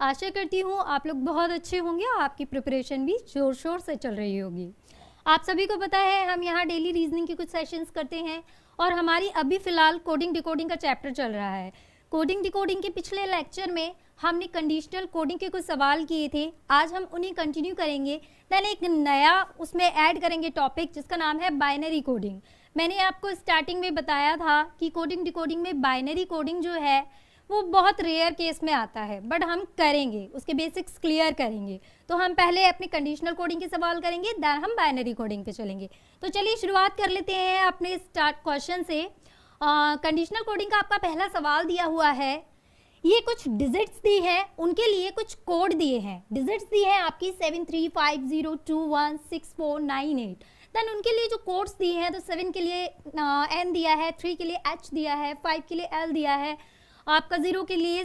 आशा करती हूँ आप लोग बहुत अच्छे होंगे और आपकी प्रिपरेशन भी जोर शोर से चल रही होगी। आप सभी को पता है हम यहाँ डेली रीजनिंग के कुछ सेशंस करते हैं और हमारी अभी फ़िलहाल कोडिंग डिकोडिंग का चैप्टर चल रहा है। कोडिंग डिकोडिंग के पिछले लेक्चर में हमने कंडीशनल कोडिंग के कुछ सवाल किए थे, आज हम उन्हें कंटिन्यू करेंगे। देन एक नया उसमें ऐड करेंगे टॉपिक जिसका नाम है बाइनरी कोडिंग। मैंने आपको स्टार्टिंग में बताया था कि कोडिंग डिकोडिंग में बाइनरी कोडिंग जो है वो बहुत रेयर केस में आता है, बट हम करेंगे, उसके बेसिक्स क्लियर करेंगे। तो हम पहले अपने कंडीशनल कोडिंग के सवाल करेंगे, देन हम बाइनरी कोडिंग पे चलेंगे। तो चलिए शुरुआत कर लेते हैं अपने स्टार्ट क्वेश्चन से। कंडीशनल कोडिंग का आपका पहला सवाल दिया हुआ है, ये कुछ डिजिट्स दी है, उनके लिए कुछ कोड दिए हैं। डिजिट्स दी है आपकी 7350216498। देन उनके लिए जो कोड्स दिए हैं, तो 7 के लिए N दिया है, 3 के लिए H दिया है, 5 के लिए L दिया है, आपका 0 के लिए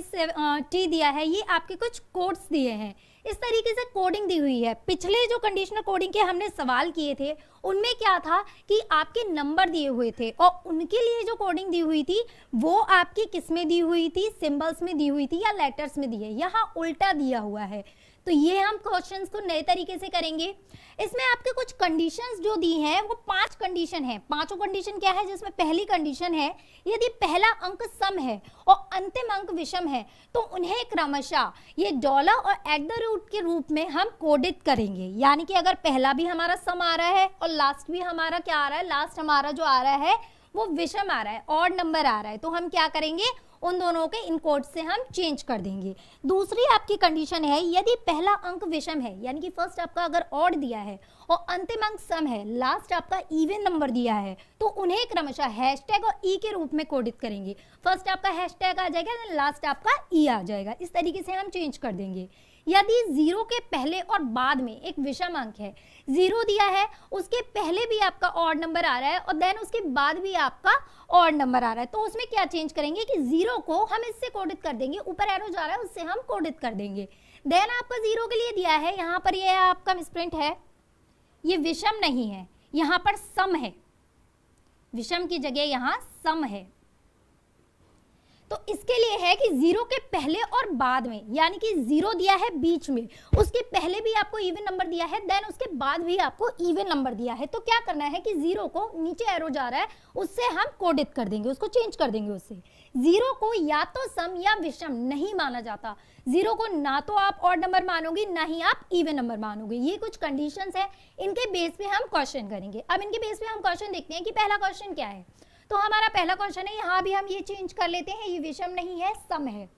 T दिया है। ये आपके कुछ कोड्स दिए हैं। इस तरीके से कोडिंग दी हुई है। पिछले जो कंडीशनल कोडिंग के हमने सवाल किए थे उनमें क्या था कि आपके नंबर दिए हुए थे और उनके लिए जो कोडिंग दी हुई थी वो आपकी किस में दी हुई थी, सिंबल्स में दी हुई थी या लेटर्स में दी है। यहाँ उल्टा दिया हुआ है। तो ये हम क्वेश्चंस को नए तरीके से करेंगे। इसमें आपके कुछ कंडीशंस जो दी हैं वो 5 कंडीशन है। पांचों कंडीशन क्या है, जिसमें पहली कंडीशन है यदि पहला अंक सम है और अंतिम अंक विषम है तो उन्हें क्रमशः ये डॉलर और एट द रूट के रूप में हम कोडित करेंगे। यानी कि अगर पहला भी हमारा सम आ रहा है और लास्ट भी हमारा क्या आ रहा है, लास्ट हमारा जो आ रहा है वो विषम आ रहा है, ऑड नंबर आ रहा है, तो हम क्या करेंगे, उन दोनों के इन कोड से हम चेंज कर देंगे। दूसरी आपकी कंडीशन है यदि पहला अंक विषम है, यानी कि फर्स्ट आपका अगर ऑड दिया है और अंतिम अंक सम है, लास्ट आपका इवन नंबर दिया है, तो उन्हें क्रमशः हैशटैग और ई के रूप में कोडित करेंगे। फर्स्ट आपका हैशटैग आ जाएगा, लास्ट आपका ई आ जाएगा। इस तरीके से हम चेंज कर देंगे। यदि 0 के पहले और बाद में एक विषम अंक है, 0 दिया है, उसके पहले भी आपका ऑड नंबर आ रहा है और देन उसके बाद भी आपका ऑड नंबर आ रहा है, तो उसमें क्या चेंज करेंगे कि 0 को हम इससे कोडित कर देंगे, ऊपर एरो जा रहा है उससे हम कोडित कर देंगे। देन आपका 0 के लिए दिया है, यहाँ पर ये आपका मिसप्रिंट है, ये विषम नहीं है, यहाँ पर सम है, विषम की जगह यहाँ सम है। तो इसके लिए है कि 0 के पहले और बाद में, यानी कि 0 दिया है बीच में, उसके पहले भी आपको इवन नंबर दिया है, देन उसके बाद भी आपको इवन नंबर दिया है, तो क्या करना है कि 0 को नीचे एरो जा रहा है उससे हम कोडित कर देंगे, उसको चेंज कर देंगे उससे। 0 को या तो सम या विषम नहीं माना जाता। 0 को ना तो आप ऑड नंबर मानोगे ना ही आप इवन नंबर मानोगे। ये कुछ कंडीशंस है, इनके बेस पे हम क्वेश्चन करेंगे। अब इनके बेस पे हम क्वेश्चन देखते हैं कि पहला क्वेश्चन क्या है। तो हमारा पहला क्वेश्चन है, यहाँ भी हम ये चेंज कर लेते हैं, ये विषम नहीं है, सम है।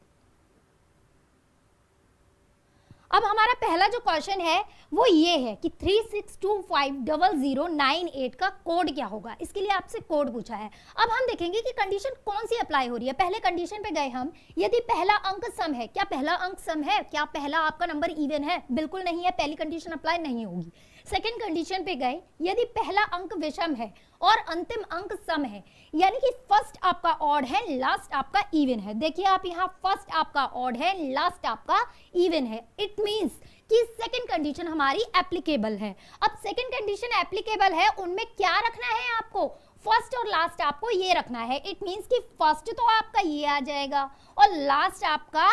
अब हमारा पहला जो क्वेश्चन है वो ये है कि 36250098 का कोड क्या होगा। इसके लिए आपसे कोड पूछा है। अब हम देखेंगे कि कंडीशन कौन सी अप्लाई हो रही है। पहले कंडीशन पे गए हम, यदि पहला अंक सम है, क्या पहला अंक सम है, क्या पहला आपका नंबर इवन है, बिल्कुल नहीं है, पहली कंडीशन अप्लाई नहीं होगी। सेकेंड कंडीशन पे गए, यदि पहला अंक विषम है और अंतिम अंक सम है, यानी कि फर्स्ट आपका ऑड है, लास्ट आपका इवन है। देखिए आप यहाँ फर्स्ट आपका ऑड है, लास्ट आपका इवन है, इट मींस कि सेकंड कंडीशन हमारी एप्लीकेबल है। अब सेकंड कंडीशन एप्लीकेबल है, उनमें क्या रखना है आपको, फर्स्ट और लास्ट आपको ये रखना है। इट मींस कि फर्स्ट तो आपका ये आ जाएगा और लास्ट आपका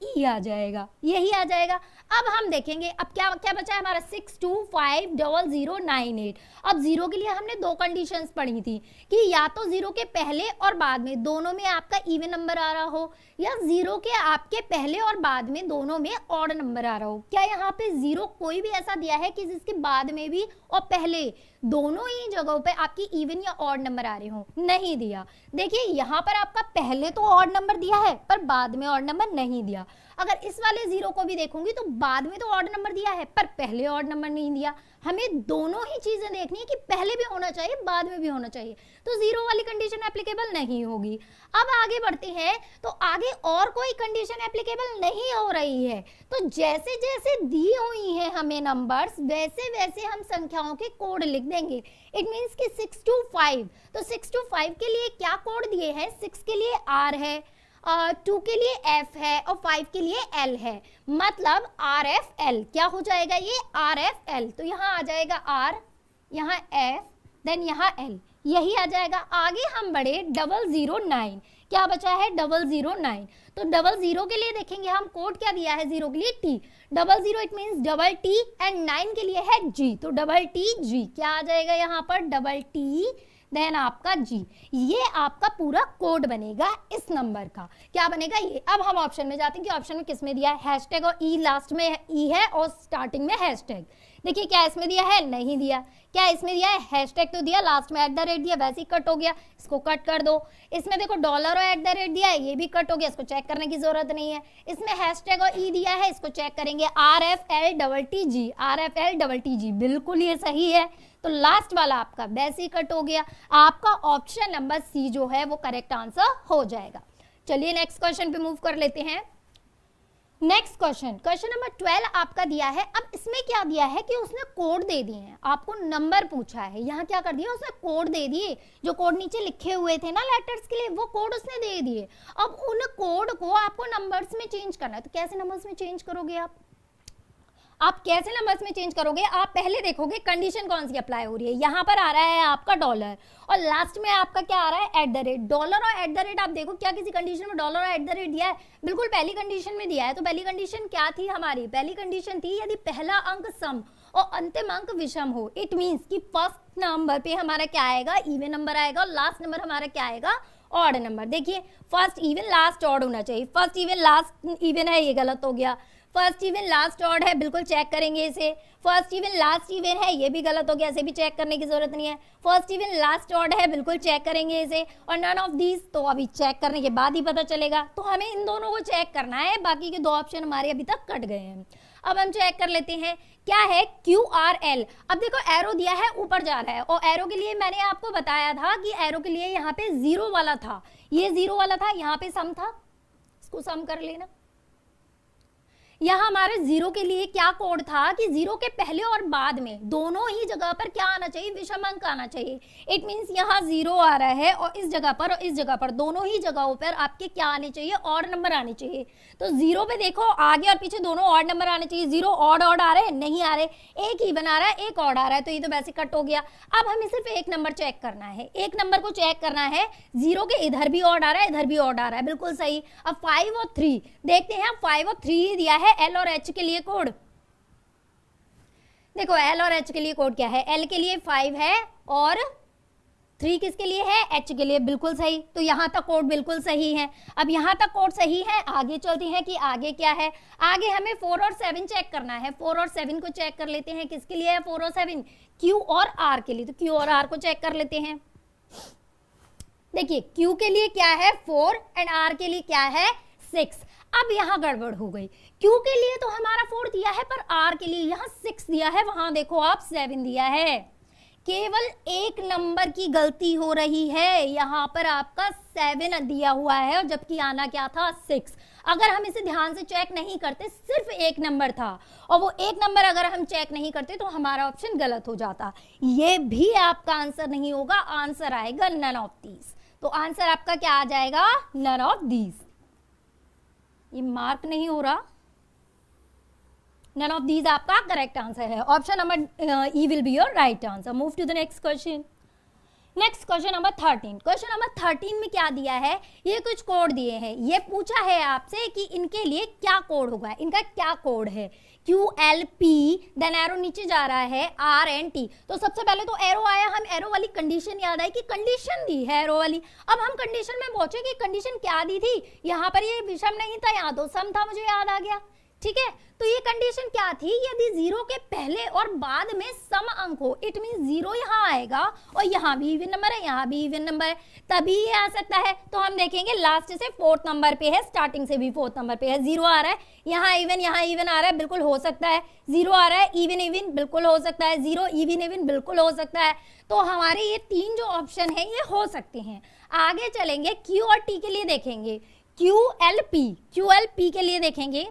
ई आ जाएगा, यही आ जाएगा। अब हम देखेंगे अब क्या क्या बचा है हमारा 6250098। अब 0 के लिए हमने 2 कंडीशंस पढ़ी थी कि या तो 0 के पहले और बाद में दोनों में आपका इवन नंबर आ रहा हो, या 0 के आपके पहले और बाद में दोनों में ऑड नंबर आ रहा हो। क्या यहाँ पे 0 कोई भी ऐसा दिया है कि जिसके बाद में भी और पहले दोनों ही जगहों पे आपकी इवन या ऑड नंबर आ रहे हो? नहीं दिया। देखिए यहाँ पर आपका पहले तो ऑड नंबर दिया है पर बाद में ऑड नंबर नहीं दिया। अगर इस वाले 0 को भी देखूंगी तो बाद में तो ऑड नंबर दिया है पर पहले ऑड नंबर नहीं दिया। हमें दोनों ही चीजें देखनी है कि पहले भी होना चाहिए बाद में भी होना चाहिए, तो 0 वाली कंडीशन एप्लीकेबल नहीं होगी। अब आगे बढ़ते हैं, तो आगे और कोई कंडीशन एप्लीकेबल नहीं हो रही है। तो जैसे जैसे दी हुई है हमें नंबर्स, वैसे वैसे हम संख्याओं के कोड लिख देंगे। इट मीन्स कि 6 to 5, तो 6 to 5 के लिए क्या कोड दिए हैं, 6 के लिए R है, 2 के लिए F है और 5 के लिए L है, मतलब RFL। क्या हो जाएगा ये RFL, तो यहाँ आ जाएगा R, यहाँ F, देन यहाँ L, यही आ जाएगा। आगे हम बढ़े 009, क्या बचा है 009। तो 00 के लिए देखेंगे हम कोड क्या दिया है 0 के लिए T, 00 it means double T and 9 के लिए है जी, तो डबल टी जी, क्या आ जाएगा यहाँ पर डबल टी देन आपका जी, ये आपका पूरा कोड बनेगा इस नंबर का, क्या बनेगा ये। अब हम ऑप्शन में जाते हैं कि ऑप्शन में किस में दिया है हैशटैग और ई लास्ट में ई है और स्टार्टिंग में हैशटैग। देखिए क्या इसमें दिया है, नहीं दिया। क्या इसमें दिया है, हैशटैग तो दिया, लास्ट में @ दिया, वैसे ही कट हो गया, इसको कट कर दो। इसमें देखो डॉलर और @ दिया है, ये भी कट हो गया, इसको चेक करने की जरूरत नहीं है। इसमें हैशटैग और ई दिया है, इसको चेक करेंगे, RFLTTG, RFLTTG, बिल्कुल ये सही है। तो लास्ट वाला आपका वैसे ही कट हो गया, आपका ऑप्शन नंबर सी जो है वो करेक्ट आंसर हो जाएगा। चलिए नेक्स्ट क्वेश्चन पे मूव कर लेते हैं। नेक्स्ट क्वेश्चन, क्वेश्चन नंबर 12 आपका दिया है। अब इसमें क्या दिया है कि उसने कोड दे दिए हैं, आपको नंबर पूछा है, यहाँ क्या कर दिया उसने कोड दे दिए, जो कोड नीचे लिखे हुए थे ना लेटर्स के लिए, वो कोड उसने दे दिए। अब उन कोड को आपको नंबर्स में चेंज करना है, तो कैसे नंबर्स में चेंज करोगे आप कैसे नंबर्स में चेंज करोगे। आप पहले देखोगे कंडीशन कौन सी अप्लाई हो रही है, यहाँ पर आ रहा है आपका डॉलर और लास्ट में आपका क्या आ रहा है @ डॉलर और @ आप देखो क्या किसी कंडीशन में डॉलर और @ दिया है, बिल्कुल पहली कंडीशन में दिया है। तो पहली कंडीशन क्या थी हमारी, पहली कंडीशन थी यदि पहला अंक सम और अंतिम अंक विषम हो, इट मीन्स कि फर्स्ट नंबर पे हमारा क्या आएगा इवन नंबर आएगा और लास्ट नंबर हमारा क्या आएगा ऑड नंबर। देखिए फर्स्ट इवन लास्ट ऑड होना चाहिए, फर्स्ट इवन लास्ट इवन है, ये गलत हो गया। फर्स्ट इवन लास्ट ऑड है, बिल्कुल चेक करेंगे इसे। फर्स्ट इवन लास्ट इवन है, ये भी गलत हो गया, इसे भी चेक करने की जरूरत नहीं है। फर्स्ट इवन लास्ट ऑड है, बिल्कुल चेक करेंगे इसे। और नन ऑफ दीज, तो अभी चेक करने के बाद ही पता चलेगा, तो हमें इन दोनों को चेक करना है, बाकी के दो ऑप्शन हमारे अभी तक कट गए हैं। अब हम चेक कर लेते हैं क्या है QRL। अब देखो एरो दिया है ऊपर जा रहा है और एरो के लिए मैंने आपको बताया था कि एरो के लिए यहाँ पे 0 वाला था, ये 0 वाला था, यहाँ पे सम था, इसको सम कर लेना। यहाँ हमारे 0 के लिए क्या कोड था कि 0 के पहले और बाद में दोनों ही जगह पर क्या आना चाहिए, विषम अंक आना चाहिए। इट मींस यहाँ 0 आ रहा है और इस जगह पर और इस जगह पर दोनों ही जगहों पर आपके क्या आने चाहिए, ऑड नंबर आने चाहिए। तो 0 पे देखो आगे और पीछे दोनों ऑड नंबर आने चाहिए। 0 ऑड आ रहे हैं, नहीं आ रहे, एक इवन आ रहा है, एक ऑड आ रहा है, तो ये तो वैसे कट हो गया। अब हमें सिर्फ एक नंबर चेक करना है, एक नंबर को चेक करना है। 0 के इधर भी ऑड आ रहा है, इधर भी ऑड आ रहा है, बिल्कुल सही। अब 5 और 3 देखते हैं, 5 और 3 दिया है L और H के लिए कोड। देखो L और H के लिए कोड क्या है, L के लिए 5 है और 3 किसके लिए है, H के लिए, बिल्कुल सही। तो यहाँ तक कोड बिल्कुल सही है। अब यहाँ तक कोड सही है, आगे चलते हैं कि आगे क्या है। आगे हमें 4 और 7 चेक करना है। 4 और 7 को चेक कर लेते हैं, किसके लिए है 4 और 7, Q और R के लिए। तो Q और R को चेक कर लेते हैं। देखिए Q के लिए क्या है 4 एंड R के लिए क्या है 6। अब यहाँ गड़बड़ हो गई, Q के लिए तो हमारा 4 दिया है पर R के लिए यहाँ 6 दिया है, वहां देखो आप 7 दिया है। केवल एक नंबर की गलती हो रही है, यहाँ पर आपका 7 दिया हुआ है और जबकि आना क्या था 6। अगर हम इसे ध्यान से चेक नहीं करते, सिर्फ एक नंबर था और वो एक नंबर अगर हम चेक नहीं करते तो हमारा ऑप्शन गलत हो जाता। ये भी आपका आंसर नहीं होगा, आंसर आएगा नन ऑफ दीज। तो आंसर आपका क्या आ जाएगा, नन ऑफ दीज। ये मार्क नहीं हो रहा, नन ऑफ दीज आपका करेक्ट आंसर है। Option number E will be your right answer. Move to the next question. Next question number 13। Question number 13 में क्या दिया है, ये कुछ कोड दिए हैं, ये पूछा है आपसे कि इनके लिए क्या कोड होगा, इनका क्या कोड है। QLP, देन एरो नीचे जा रहा है RNT। तो सबसे पहले तो एरो आया, हम एरो वाली कंडीशन याद आई कि कंडीशन दी है एरो वाली। अब हम कंडीशन में पहुंचे कि कंडीशन क्या दी थी, यहाँ पर ये विषम नहीं था, यहाँ तो सम था, मुझे याद आ गया। ठीक है, तो ये कंडीशन क्या थी, यदि 0 के पहले और बाद में सम अंक हो, इट मीन 0 यहाँ आएगा और यहाँ भी इवन नंबर है, यहाँ भी इवन नंबर है, तभी ये आ सकता है। तो हम देखेंगे लास्ट से 4th नंबर पे है, स्टार्टिंग से भी 4th नंबर पे है। 0 आ रहा है, यहाँ इवन आ रहा है, बिल्कुल हो सकता है। 0 आ रहा है, इवन बिल्कुल हो सकता है। 0 इवन बिल्कुल हो सकता है। तो हमारे ये 3 जो ऑप्शन है ये हो सकते हैं। आगे चलेंगे, Q और T के लिए देखेंगे। QLP के लिए देखेंगे,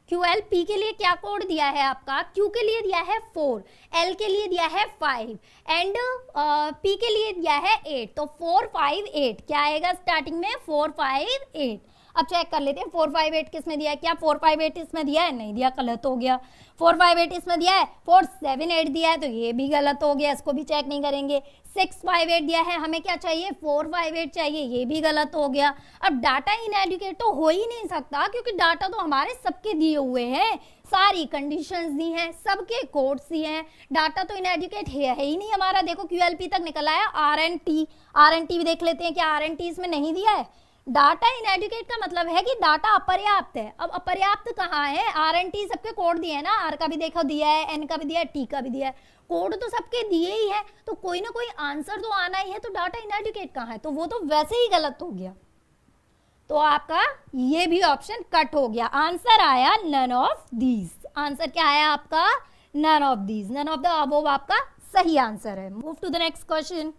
QLP के लिए क्या कोड दिया है आपका, Q के लिए दिया है 4, L के लिए दिया है 5 एंड P के लिए दिया है 8। तो 4 5 8 क्या आएगा स्टार्टिंग में 4 5 8। अब चेक कर लेते हैं 458 किस में दिया है, क्या 458 इसमें दिया है, नहीं दिया, गलत हो गया। 458 इसमें दिया है, 478 दिया है तो ये भी गलत हो गया, इसको भी चेक नहीं करेंगे। 658 दिया है, हमें क्या चाहिए, 458 चाहिए, ये भी गलत हो गया। अब डाटा इनएडुकेट तो हो ही नहीं सकता, क्योंकि डाटा तो हमारे सबके दिए हुए हैं, सारी कंडीशंस दी हैं, सबके कोड्स दिए हैं, डाटा तो इनएडुकेट है ही नहीं हमारा। देखो QLP तक निकल आया, RNT भी देख लेते हैं, क्या RNT इसमें नहीं दिया है। डाटा इनएडुकेट का मतलब है कि डाटा अपर्याप्त है। अब अपर्याप्त कहाँ है, RNT सबके कोड दिए हैं ना, R का भी देखो दिया है, N का भी दिया है, T का भी दिया है, कोड तो सबके दिए ही है, तो कोई ना कोई आंसर तो आना ही है, तो डाटा इनएडुकेट कहाँ है, तो वो तो वैसे ही गलत हो गया। तो आपका ये भी ऑप्शन कट हो गया, आंसर आया नन ऑफ दीज। आंसर क्या आया आपका, none of these, none of the above आपका सही आंसर है। Move to the next question.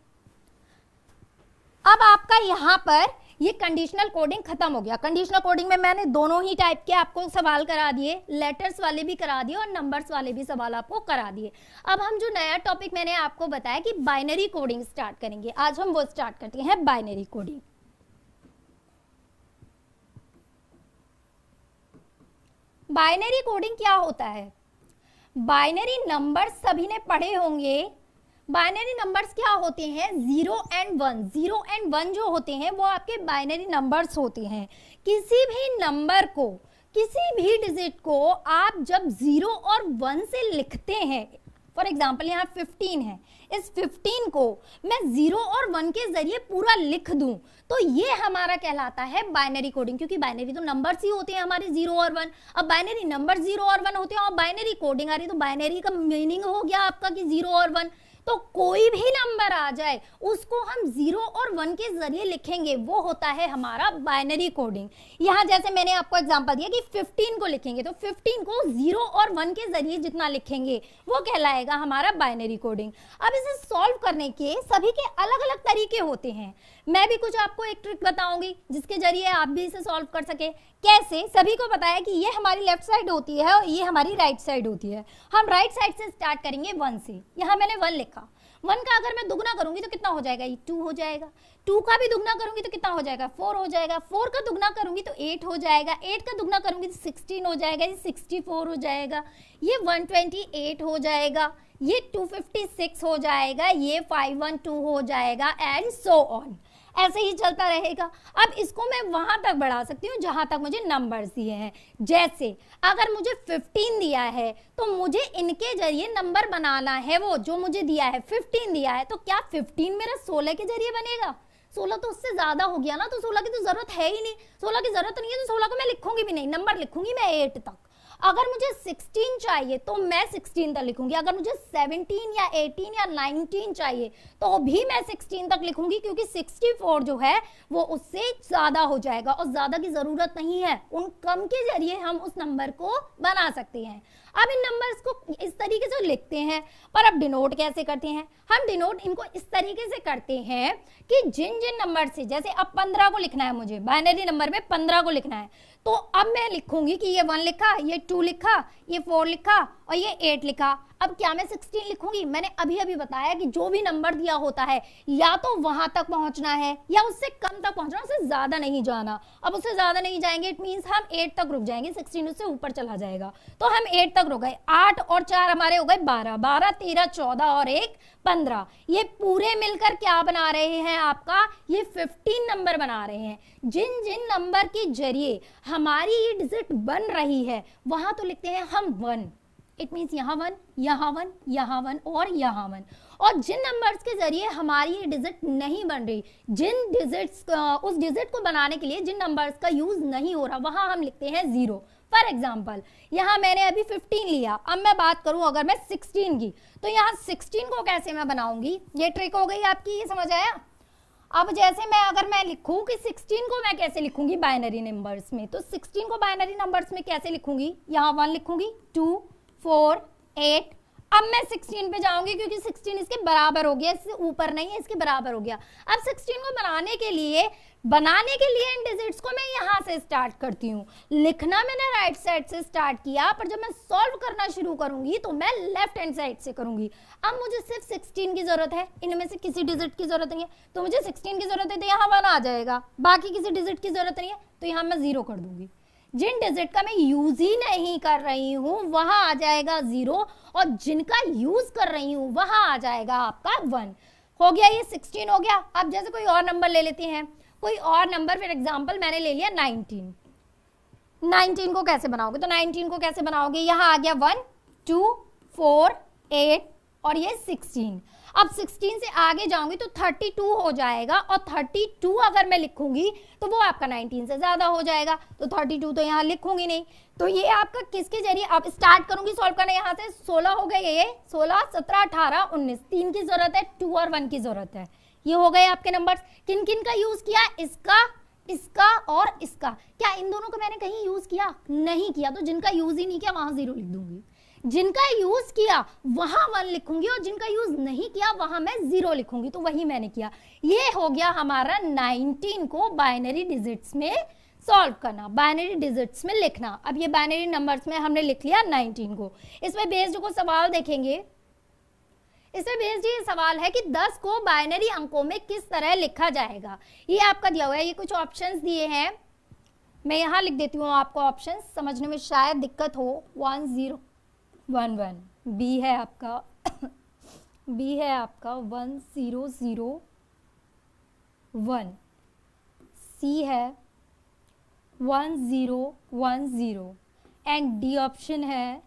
अब आपका यहाँ पर ये कंडीशनल कोडिंग खत्म हो गया। कंडीशनल कोडिंग में मैंने दोनों ही टाइप के आपको सवाल करा दिए, लेटर्स वाले भी करा दिए और नंबर्स वाले भी सवाल आपको करा दिए। अब हम जो नया टॉपिक मैंने आपको बताया कि बाइनरी कोडिंग स्टार्ट करेंगे, आज हम वो स्टार्ट करते हैं, बाइनरी कोडिंग। बाइनरी कोडिंग क्या होता है, बाइनरी नंबर्स सभी ने पढ़े होंगे। बाइनरी नंबर्स क्या होते हैं, 0 एंड 1, 0 एंड 1 जो होते हैं वो आपके बाइनरी नंबर्स होते हैं। किसी भी नंबर को, किसी भी डिजिट को आप जब 0 और 1 से लिखते हैं, फॉर एग्जाम्पल यहाँ 15 है, इस 15 को मैं 0 और 1 के जरिए पूरा लिख दूं तो ये हमारा कहलाता है बाइनरी कोडिंग, क्योंकि बाइनरी तो नंबर्स ही होते हैं हमारे 0 और 1। अब बाइनरी नंबर 0 और 1 होते हैं और बाइनरी कोडिंग आ रही, तो बाइनरी का मीनिंग हो गया आपका कि 0 और 1। तो कोई भी नंबर आ जाए उसको हम 0 और 1 के जरिए लिखेंगे, वो होता है हमारा बाइनरी कोडिंग। यहाँ जैसे मैंने आपको एग्जांपल दिया कि 15 को लिखेंगे, तो 15 को 0 और 1 के जरिए जितना लिखेंगे वो कहलाएगा हमारा बाइनरी कोडिंग। अब इसे सॉल्व करने के सभी के अलग अलग तरीके होते हैं। मैं भी कुछ आपको एक ट्रिक बताऊंगी जिसके जरिए आप भी इसे सॉल्व कर सके। कैसे, सभी को पता है कि ये हमारी लेफ्ट साइड होती है और ये हमारी राइट साइड होती है। हम राइट साइड से स्टार्ट करेंगे 1 से। यहाँ मैंने 1 लिखा, 1 का अगर मैं दुगना करूंगी तो कितना हो जाएगा, ये 2 हो जाएगा। 2 का भी दुगना करूंगी तो कितना हो जाएगा, 4 हो जाएगा। 4 का दुगना करूंगी तो 8 हो जाएगा। 8 का दुगना करूंगी तो 16 हो जाएगा। ये 64 हो जाएगा। ये 128 हो जाएगा। ये 256 हो जाएगा। ये 512 हो जाएगा एंड सो ऑन। ऐसे ही चलता रहेगा। अब इसको मैं वहां तक बढ़ा सकती हूँ जहां तक मुझे नंबर्स दिए हैं। जैसे अगर मुझे 15 दिया है तो मुझे इनके जरिए नंबर बनाना है, वो जो मुझे दिया है 15 दिया है, तो क्या 15 मेरा 16 के जरिए बनेगा? 16 तो उससे ज्यादा हो गया ना, तो 16 की तो जरूरत है ही नहीं। 16 की जरूरत नहीं है तो 16 को मैं लिखूंगी भी नहीं, नंबर लिखूंगी मैं 8 तक। अगर मुझे 16 चाहिए तो मैं 16 तक लिखूंगी। अगर मुझे 17 या 18 या 19 चाहिए तो भी मैं 16 तक लिखूंगी, क्योंकि 64 जो है वो उससे ज्यादा हो जाएगा और ज्यादा की जरूरत नहीं है। उन कम के जरिए हम उस नंबर को बना सकते हैं। अब इन नंबर्स को इस तरीके से लिखते हैं, पर अब डिनोट कैसे करते हैं? हम डिनोट इनको इस तरीके से करते हैं कि जिन जिन नंबर से, जैसे अब 15 को लिखना है मुझे, बाइनरी नंबर में 15 को लिखना है, तो अब मैं लिखूंगी कि ये 1 लिखा, ये 2 लिखा, ये 4 लिखा और ये 8 लिखा। अब क्या मैं 16 लिखूंगी? मैंने अभी अभी बताया कि जो भी नंबर दिया होता है या तो वहां तक पहुंचना है या उससे कम तक पहुंचना, उससे ज्यादा नहीं जाना। अब उससे ज्यादा नहीं जाएंगे, इट मींस हम 8 तक रुक जाएंगे, 16 उससे ऊपर चला जाएगा। तो हम 8 तक रुक गए। 8 और 4 हमारे हो गए 12, 12 13 14 और 1 15। ये पूरे मिलकर क्या बना रहे हैं आपका, ये 15 नंबर बना रहे हैं। जिन जिन नंबर के जरिए हमारी ये डिजिट बन रही है वहां तो लिखते हैं हम 1। इट मीन्स यहाँ 1, यहाँ 1, यहाँ 1 और यहाँ 1। और जिन नंबर्स के जरिए हमारी ये डिजिट नहीं बन रही, जिन डिजिट्स उस डिजिट को बनाने के लिए जिन नंबर्स का यूज नहीं हो रहा, वहां हम लिखते हैं 0। फॉर एग्जाम्पल यहाँ मैंने अभी 15 लिया, अब मैं बात करूं अगर मैं 16 की, तो यहाँ 16 को कैसे मैं बनाऊंगी, ये ट्रिक हो गई आपकी, ये समझ आया? अब जैसे मैं अगर मैं लिखूं कि 16 को मैं कैसे लिखूंगी बाइनरी नंबर्स में, तो 16 को बाइनरी नंबर्स में कैसे लिखूंगी, यहाँ 1 लिखूंगी, 2 4 8 अब मैं 16 पे जाऊंगी क्योंकि 16 इसके बराबर हो गया, इससे ऊपर नहीं है, इसके बराबर हो गया। अब 16 को बनाने के लिए इन डिजिट्स को मैं यहाँ से स्टार्ट करती हूँ। लिखना मैंने राइट साइड से स्टार्ट किया, पर जब मैं सॉल्व करना शुरू करूंगी तो मैं लेफ्ट हैंड साइड से करूंगी। अब मुझे सिर्फ 16 की जरूरत है, इनमें से किसी डिजिट की जरूरत नहीं है, तो मुझे 16 की जरूरत है तो यहाँ 1 आ जाएगा, बाकी किसी डिजिट की जरूरत नहीं है तो यहाँ मैं 0 कर दूंगी। जिन डिजिट का मैं यूज ही नहीं कर रही हूँ वहां आ जाएगा 0, और जिनका यूज कर रही हूँ वहां आ जाएगा आपका 1। हो गया, ये 16 हो गया। अब जैसे कोई और नंबर ले लेते हैं, कोई और नंबर, फॉर एग्जांपल मैंने ले लिया 19। 19 को कैसे बनाओगे, तो 19 को कैसे बनाओगे, यहाँ आ गया 1 2 4 8 और ये 16। अब 16 से आगे जाऊंगी तो 32 हो जाएगा, और 32 अगर मैं लिखूंगी तो वो आपका 19 से ज्यादा हो जाएगा, तो 32 तो यहाँ लिखूंगी नहीं। तो ये आपका किसके जरिए, अब स्टार्ट करूंगी सॉल्व करना, यहाँ से 16 हो गए, ये 16 17 18 19, 3 की जरूरत है, 2 और 1 की जरूरत है। ये हो गए आपके नंबर्स। किन किन का यूज किया, इसका, इसका और इसका। क्या इन दोनों को मैंने कहीं यूज किया, नहीं किया, तो जिनका यूज ही नहीं किया वहां 0 लिख दूंगी। जिनका यूज किया वहां 1 लिखूंगी, और जिनका यूज नहीं किया वहां मैं 0 लिखूंगी, तो वही मैंने किया। ये हो गया हमारा 19 को बाइनरी डिजिट्स में सॉल्व करना, बाइनरी डिजिट्स में लिखना। अब ये बाइनरी नंबर्स में हमने लिख लिया 19 को। इसमें बेस्ड को सवाल देखेंगे, इसमें बेस्ड ये सवाल है कि 10 को बाइनरी अंकों में किस तरह लिखा जाएगा। ये आपका दिया हुआ है, ये कुछ ऑप्शंस दिए हैं, मैं यहाँ लिख देती हूँ आपको, ऑप्शंस समझने में शायद दिक्कत हो। 1 0 1 1, बी है आपका बी है आपका 1 0 0 1, सी है 1 0 1 0 एंड डी ऑप्शन है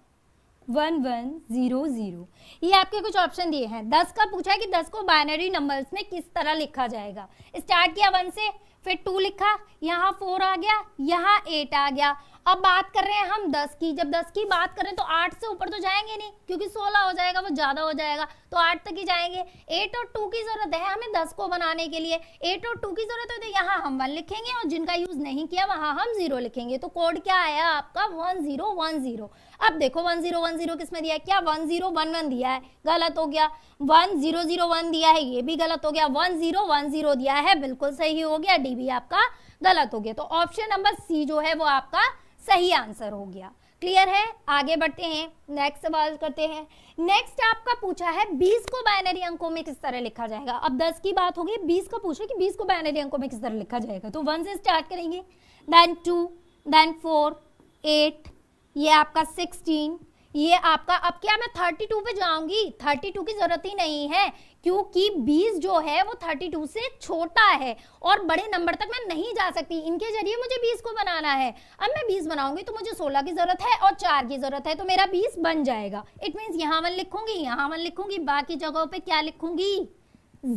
1 1 0 0। ये आपके कुछ ऑप्शन दिए हैं। 10 का पूछा है कि 10 को बाइनरी नंबर्स में किस तरह लिखा जाएगा। स्टार्ट किया 1 से, फिर 2 लिखा, यहाँ 4 आ गया, यहाँ 8 आ गया। अब बात कर रहे हैं हम 10 की। जब 10 की बात करें तो 8 से ऊपर तो जाएंगे नहीं, क्योंकि 16 हो जाएगा, वो ज्यादा हो जाएगा, तो 8 तक ही जाएंगे। 8 और 2 की जरूरत है हमें 10 को बनाने के लिए। 8 और 2 की जरूरत है तो यहाँ हम 1 लिखेंगे, और जिनका यूज नहीं किया वहां हम 0 लिखेंगे। तो कोड क्या आया आपका 1 0 1 0। अब देखो 1 0 1 0 किसमें दिया है, क्या 1 0 1 1 दिया है, गलत हो गया। 1 0 0 1 दिया है, ये भी गलत हो गया। 1 0 1 0 दिया है, बिल्कुल सही हो गया। डी भी आपका गलत हो गया। तो ऑप्शन नंबर सी जो है वो आपका सही आंसर हो गया। क्लियर है, आगे बढ़ते हैं, नेक्स्ट सवाल करते हैं। नेक्स्ट आपका पूछा है 20 को बाइनरी अंकों में किस तरह लिखा जाएगा। अब 10 की बात होगी, 20 का पूछा कि 20 को बाइनरी अंकों में किस तरह लिखा जाएगा। तो 1 से स्टार्ट करेंगे, देन 2, देन 4 8, ये आपका 16, ये आपका। अब क्या मैं 32 पे जाऊंगी, 32 की जरूरत ही नहीं है, क्योंकि 20 जो है वो 32 से छोटा है और बड़े नंबर तक मैं नहीं जा सकती। इनके जरिए मुझे 20 को बनाना है। अब मैं 20 बनाऊंगी तो मुझे 16 की जरूरत है और 4 की जरूरत है, तो मेरा 20 बन जाएगा। इट मीन्स यहाँ 1 लिखूंगी, यहाँ 1 लिखूंगी, बाकी जगहों पे क्या लिखूंगी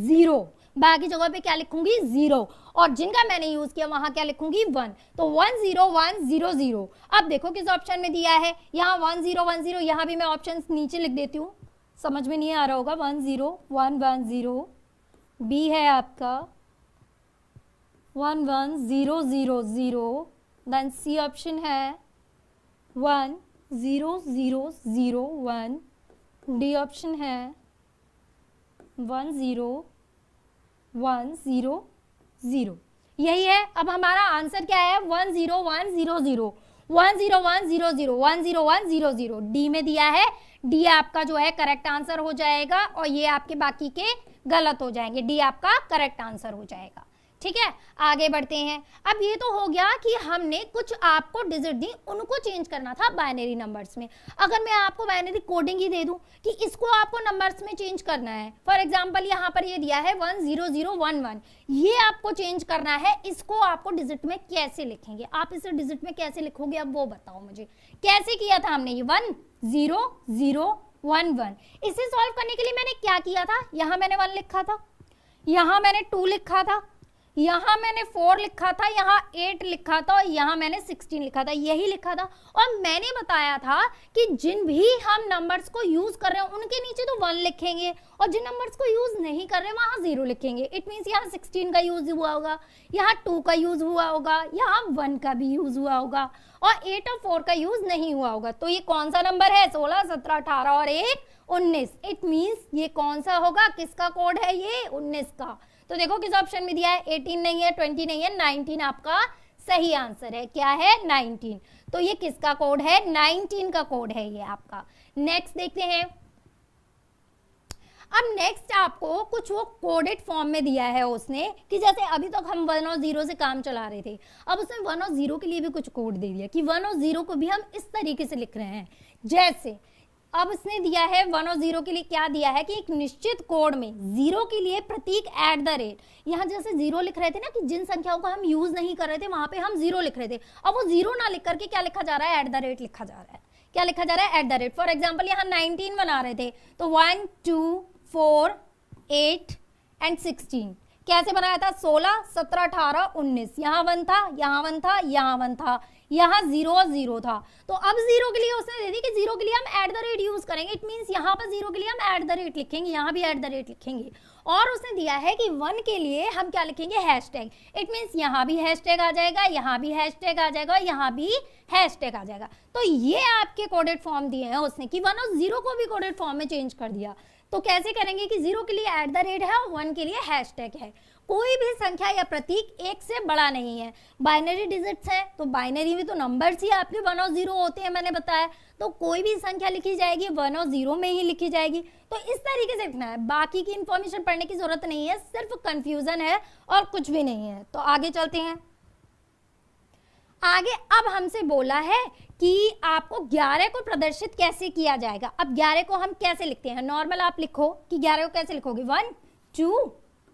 0, बाकी जगह पे क्या लिखूंगी 0, और जिनका मैंने यूज किया वहां क्या लिखूंगी 1। तो 1 0 1 0 0। अब देखो किस ऑप्शन में दिया है, यहाँ 1 0 1 0, यहाँ भी मैं ऑप्शन नीचे लिख देती हूँ, समझ में नहीं आ रहा होगा। 1 0 1 1 0, बी है आपका 1 1 0 0 0, देन सी ऑप्शन है 1 0 0 0 1, डी ऑप्शन है 1 0 1 0 0। यही है। अब हमारा आंसर क्या है 1 0 1 0 0, 1 0 1 0 0, 1 0 1 0 0, डी में दिया है। डी आपका जो है करेक्ट आंसर हो जाएगा, और ये आपके बाकी के गलत हो जाएंगे। डी आपका करेक्ट आंसर हो जाएगा। ठीक है, आगे बढ़ते हैं। अब ये तो हो गया कि हमने कुछ आपको डिजिट दी, उनको चेंज करना था बाइनरी नंबर्स में। अगर मैं आपको बाइनरी कोडिंग ही दे दूं कि इसको आपको नंबर्स में चेंज करना है, फॉर एग्जांपल यहाँ पर ये दिया है 1 0 0 1 1, ये आपको चेंज करना है। इसको आपको डिजिट में कैसे लिखेंगे, आप इसे डिजिट में कैसे लिखोगे, अब वो बताओ मुझे। कैसे किया था हमने ये 1 0 0 1 1। इसे सॉल्व करने के लिए मैंने क्या किया था, यहाँ मैंने 1 लिखा था, यहाँ मैंने 2 लिखा था, यहाँ मैंने 4 लिखा था, यहाँ 8 लिखा था, और यहाँ मैंने 16 लिखा था, यही लिखा था। और मैंने बताया था कि जिन भी हम नंबर्स को यूज कर रहे हैं उनके नीचे तो 1 लिखेंगे, और जिन नंबर्स को यूज नहीं कर रहे वहां 0 लिखेंगे। इट मीन्स यहाँ 16 का यूज हुआ होगा, यहाँ 2 का यूज हुआ होगा, यहाँ 1 का भी यूज हुआ होगा, और 8 और 4 का यूज नहीं हुआ होगा। तो ये कौन सा नंबर है, 16 17 18 और 1 19। इट मीन्स ये कौन सा होगा, किसका कोड है ये, 19 का। तो देखो किस ऑप्शन में दिया है, 18 नहीं है, 20 नहीं है, 19 आपका सही आंसर है। क्या है, 19। तो ये किसका कोड है, 19 का कोड है ये आपका। नेक्स्ट देखते हैं। अब नेक्स्ट आपको कुछ वो कोडेड फॉर्म में दिया है उसने, कि जैसे अभी तक हम 1 और 0 से काम चला रहे थे, अब उसने 1 और 0 के लिए भी कुछ कोड दे दिया कि 1 और 0 को भी हम इस तरीके से लिख रहे हैं। जैसे अब इसने दिया है 1 और 0 के लिए क्या दिया है कि एक निश्चित कोड में 0 के लिए प्रतीक @ यहाँ जैसे 0 लिख रहे थे ना, कि जिन संख्याओं का हम यूज नहीं कर रहे थे वहां पे हम 0 लिख रहे थे, अब वो 0 ना लिख करके क्या लिखा जा रहा है, @ लिखा जा रहा है। क्या लिखा जा रहा है, @ फॉर एग्जाम्पल यहाँ 19 बना रहे थे तो 1 2 4 8 एंड 16 कैसे बनाया था, 16 17 18 19, यहाँ 1 था, यहाँ 1 था, यहाँ 1 था, यहाँ 0 और 0 था। तो अब 0 के लिए उसने दे दी कि 0 के लिए हम @ यूज करेंगे। इट मीन्स यहाँ पर 0 के लिए हम @ लिखेंगे, यहाँ भी @ लिखेंगे। और उसने दिया है कि 1 के लिए हम क्या लिखेंगे, हैशटैग। इट मीन्स यहाँ भी हैशटैग आ जाएगा, यहाँ भी हैशटैग आ जाएगा, यहाँ भी हैशटैग आ जाएगा। तो ये आपके कोडेड फॉर्म दिए हैं उसने, कि 1 और 0 को भी कोडेड फॉर्म में चेंज कर दिया। तो कैसे करेंगे कि 0 के लिए @ है और 1 के लिए हैशटैग है। कोई भी संख्या या प्रतीक 1 से बड़ा नहीं है। बाइनरी डिजिट्स है तो बाइनरी में तो नंबर्स ही आपके 1 और 0 होते हैं, मैंने बताया। तो कोई भी संख्या लिखी जाएगी 1 और 0 में ही लिखी जाएगी। तो इस तरीके से लिखना है, बाकी की इंफॉर्मेशन पढ़ने की जरूरत नहीं है, सिर्फ कंफ्यूजन है और कुछ भी नहीं है। तो आगे चलते हैं। आगे अब हमसे बोला है कि आपको 11 को प्रदर्शित कैसे किया जाएगा। अब 11 को हम कैसे लिखते हैं, नॉर्मल आप लिखो कि 11 को कैसे लिखोगे, 1 2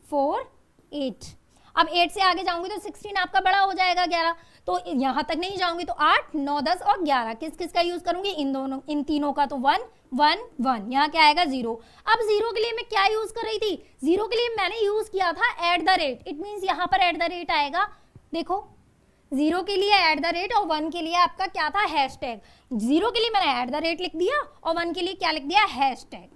4 8। अब 8 से आगे जाऊंगी तो 16 आपका बड़ा हो जाएगा 11, तो यहां तक नहीं जाऊंगी तो 8 9 10 और 11 किस किस का यूज करूंगी, इन तीनों का। तो 1 1 1, यहाँ क्या आएगा 0। अब 0 के लिए मैं क्या यूज कर रही थी, 0 के लिए मैंने यूज किया था @। इट मीन्स यहाँ पर @ आएगा। देखो 0 के लिए @ और 1 के लिए आपका क्या था, हैशटैग। 0 के लिए मैंने @ लिख दिया और 1 के लिए क्या लिख दिया, हैशटैग।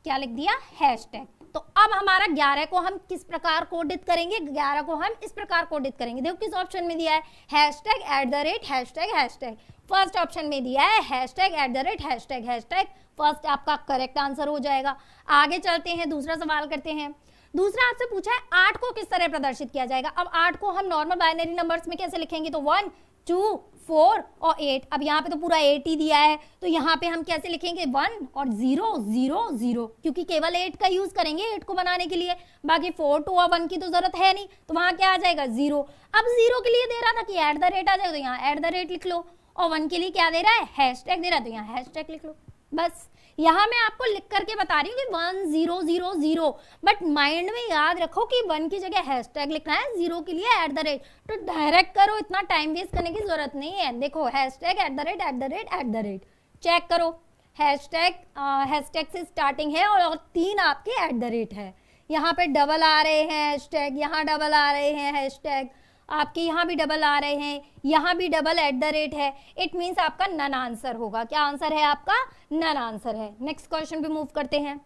क्या लिख दिया, हैशटैग। तो अब हमारा 11 को हम किस प्रकार कोडित करेंगे, 11 को हम इस प्रकार कोडित करेंगे। देखो किस ऑप्शन में दिया है, hashtag @ hashtag hashtag. First option में दिया है हैशटैग @ हैशटैग हैशटैग। फर्स्ट आपका करेक्ट आंसर हो जाएगा। आगे चलते हैं, दूसरा सवाल करते हैं। दूसरा आपसे पूछा है 8 को किस तरह प्रदर्शित किया जाएगा। अब 8 को हम नॉर्मल बाइनरी नंबर्स में कैसे लिखेंगे, तो 1 2 4 और 8। अब यहाँ पे तो पूरा 8 ही दिया है, तो यहाँ पे हम कैसे लिखेंगे, 1 और 0 0 0, क्योंकि केवल 8 का यूज करेंगे 8 को बनाने के लिए, बाकी 4 2 और 1 की तो जरूरत है नहीं, तो वहां क्या आ जाएगा, 0। अब 0 के लिए दे रहा था कि @ आ जाएगा, तो यहाँ @ लिख लो, और 1 के लिए क्या दे रहा है, हैशटैग दे रहा है, तो यहाँ हैशटैग लिख लो। बस यहाँ मैं आपको लिख करके बता रही हूँ कि 1 0 0 0, बट माइंड में याद रखो कि 1 की जगह हैशटैग लिखना है, 0 के लिए @। तो डायरेक्ट करो, इतना टाइम वेस्ट करने की जरूरत नहीं है। देखो हैशटैग @ चेक करो, हैशटैग से स्टार्टिंग है और 3 आपके @ है। यहाँ पे डबल आ रहे हैं हैशटैग, यहाँ डबल आ रहे हैं हैशटैग, आपके यहाँ भी डबल आ रहे हैं, यहाँ भी डबल @ है। इट मीन्स आपका नन आंसर होगा। क्या आंसर है आपका, नन आंसर है। नेक्स्ट क्वेश्चन पे मूव करते हैं।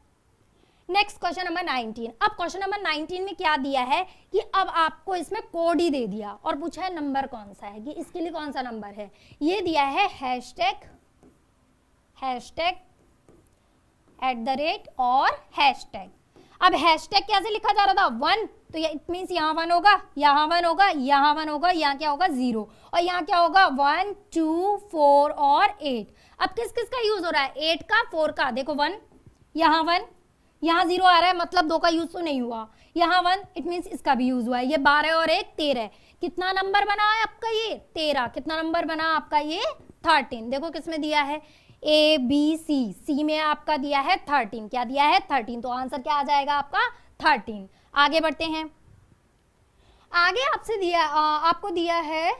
Next question number 19। अब क्वेश्चन नंबर 19 में क्या दिया है कि अब आपको इसमें कोड ही दे दिया और पूछा है नंबर कौन सा है, कि इसके लिए कौन सा नंबर है। ये दिया है हैशटैग @ और हैशटैग। अब हैशटैग कैसे लिखा जा रहा था, 1, तो इट मीन्स यहाँ 1 होगा, यहाँ 1 होगा, यहाँ 1 होगा, यहाँ क्या होगा 0, और यहाँ क्या होगा 1 2 4 और 8। अब किस किस का यूज हो रहा है, 8 का 4 का। देखो 1 यहाँ 0 आ रहा है, मतलब 2 का यूज तो नहीं हुआ, यहाँ 1 इट मीन्स इसका भी यूज हुआ है। ये 12 और 1 13, कितना नंबर बना है आपका ये 13, कितना नंबर बना आपका ये 13। देखो किसमें दिया है, A B C में आपका दिया है 13, क्या दिया है 13, तो आंसर क्या आ जाएगा आपका 13। आगे बढ़ते हैं। आगे आपसे दिया आपको दिया है,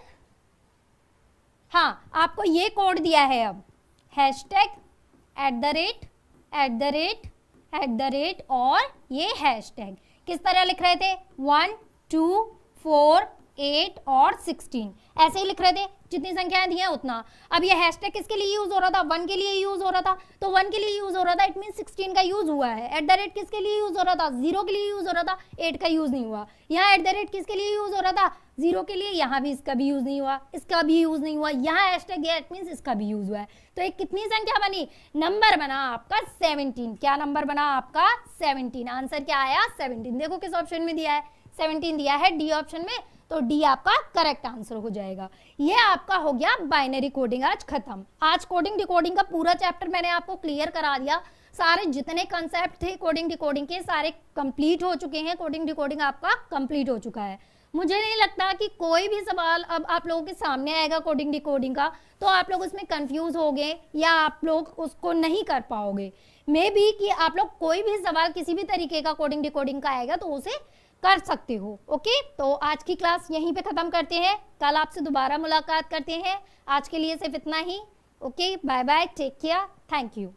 हाँ आपको ये कोड दिया है अब, हैशटैग @ और ये हैशटैग किस तरह लिख रहे थे, 1 2 4 8 और 16 ऐसे ही लिख रहे थे, जितनी संख्याएं दी हैं उतना। अब ये हैशटैग किसके लिए यूज हो रहा था, 1 के लिए यूज हो रहा था, तो 1 के लिए यूज हो रहा था, इट मीन 16 का यूज हुआ है। @ किसके लिए यूज हो रहा था, 0 के लिए यूज हो रहा था, 8 का यूज नहीं हुआ। यहाँ @ किसके लिए यूज हो रहा था, 0 के लिए, यहाँ भी इसका भी यूज नहीं हुआ, इसका भी यूज नहीं हुआ, यहाँ हैशटैग है, इट मीन इसका भी यूज हुआ है। तो एक कितनी संख्या बनी, नंबर बना आपका 17। क्या नंबर बना आपका 17। आंसर क्या आया 17। देखो किस ऑप्शन में दिया है, 17 दिया है डी ऑप्शन में, तो डी आपका करेक्ट आंसर हो जाएगा। ये आपका हो गया बाइनरी कोडिंग आज खत्म। आज कोडिंग डिकोडिंग का पूरा चैप्टर मैंने आपको क्लियर करा दिया। सारे जितने कंसेप्ट थे कोडिंग डिकोडिंग के सारे कंप्लीट हो चुके हैं। कोडिंग डिकोडिंग आपका कंप्लीट हो चुका है। मुझे नहीं लगता कि कोई भी सवाल अब आप लोगों के सामने आएगा कोडिंग डिकोडिंग का तो आप लोग उसमें कंफ्यूज होगे या आप लोग उसको नहीं कर पाओगे। मे बी कि आप लोग कोई भी सवाल किसी भी तरीके का कोडिंग डिकोडिंग का आएगा तो उसे कर सकते हो। ओके, तो आज की क्लास यहीं पे खत्म करते हैं। कल आपसे दोबारा मुलाकात करते हैं। आज के लिए सिर्फ इतना ही। Okay, bye bye, take care, thank you.